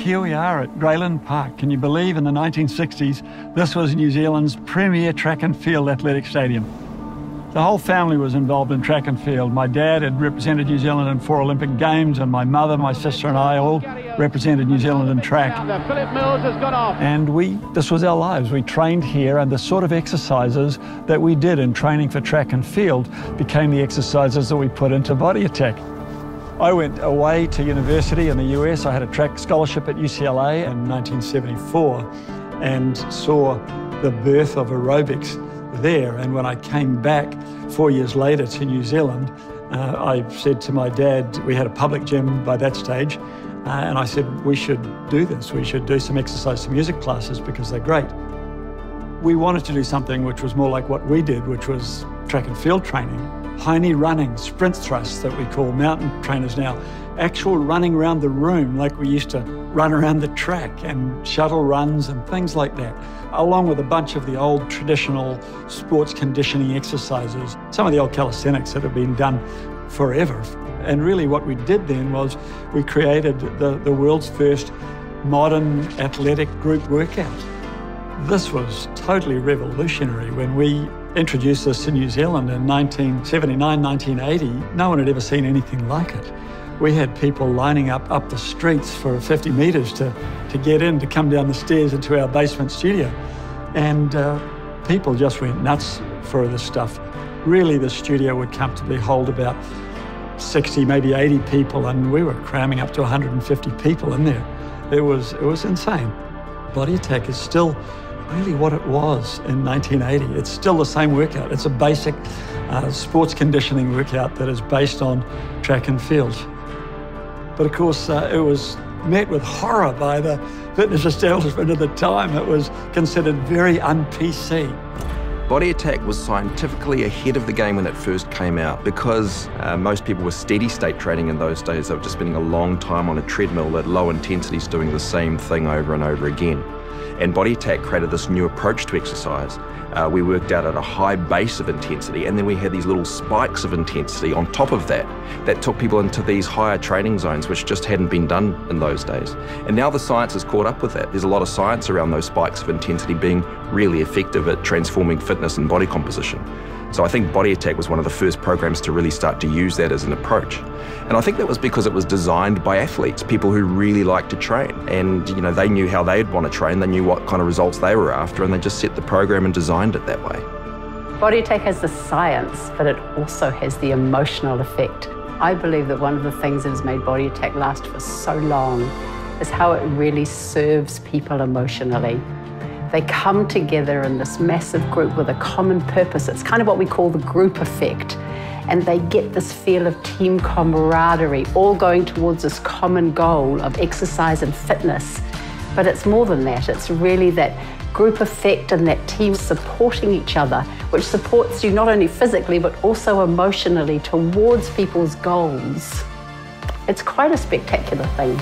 here we are at Grayland Park. Can you believe in the 1960s, this was New Zealand's premier track and field athletic stadium. The whole family was involved in track and field. My dad had represented New Zealand in 4 Olympic Games, and my mother, my sister and I all represented New Zealand in track. And this was our lives. We trained here, and the sort of exercises that we did in training for track and field became the exercises that we put into Body Attack. I went away to university in the US. I had a track scholarship at UCLA in 1974 and saw the birth of aerobics there. And when I came back 4 years later to New Zealand, I said to my dad, we had a public gym by that stage, and I said, we should do this. We should do some exercise to music classes because they're great. We wanted to do something which was more like what we did, which was track and field training. High knee running, sprint thrusts that we call mountain trainers now, actual running around the room like we used to run around the track, and shuttle runs and things like that, along with a bunch of the old traditional sports conditioning exercises, some of the old calisthenics that have been done forever. And really what we did then was we created the world's first modern athletic group workout. This was totally revolutionary. When we introduced this to New Zealand in 1979, 1980, no one had ever seen anything like it. We had people lining up the streets for 50 metres to get in, to come down the stairs into our basement studio. And people just went nuts for this stuff. Really, the studio would comfortably hold about 60, maybe 80 people, and we were cramming up to 150 people in there. It was insane. Body Attack is still really what it was in 1980. It's still the same workout. It's a basic sports conditioning workout that is based on track and field. But of course, it was met with horror by the fitness establishment at the time. It was considered very un-PC. Body Attack was scientifically ahead of the game when it first came out because most people were steady state training in those days. They were just spending a long time on a treadmill at low intensities doing the same thing over and over again. And Body Attack created this new approach to exercise. We worked out at a high base of intensity, and then we had these little spikes of intensity on top of that took people into these higher training zones, which just hadn't been done in those days. And now the science has caught up with that. There's a lot of science around those spikes of intensity being really effective at transforming fitness and body composition. So I think Body Attack was one of the first programs to really start to use that as an approach. And I think that was because it was designed by athletes, people who really like to train. And they knew how they'd want to train, they knew what kind of results they were after, and they just set the program and designed it that way. Body Attack has the science, but it also has the emotional effect. I believe that one of the things that has made Body Attack last for so long is how it really serves people emotionally. They come together in this massive group with a common purpose. It's kind of what we call the group effect. And they get this feel of team camaraderie, all going towards this common goal of exercise and fitness. But it's more than that. It's really that group effect and that team supporting each other, which supports you not only physically, but also emotionally towards people's goals. It's quite a spectacular thing.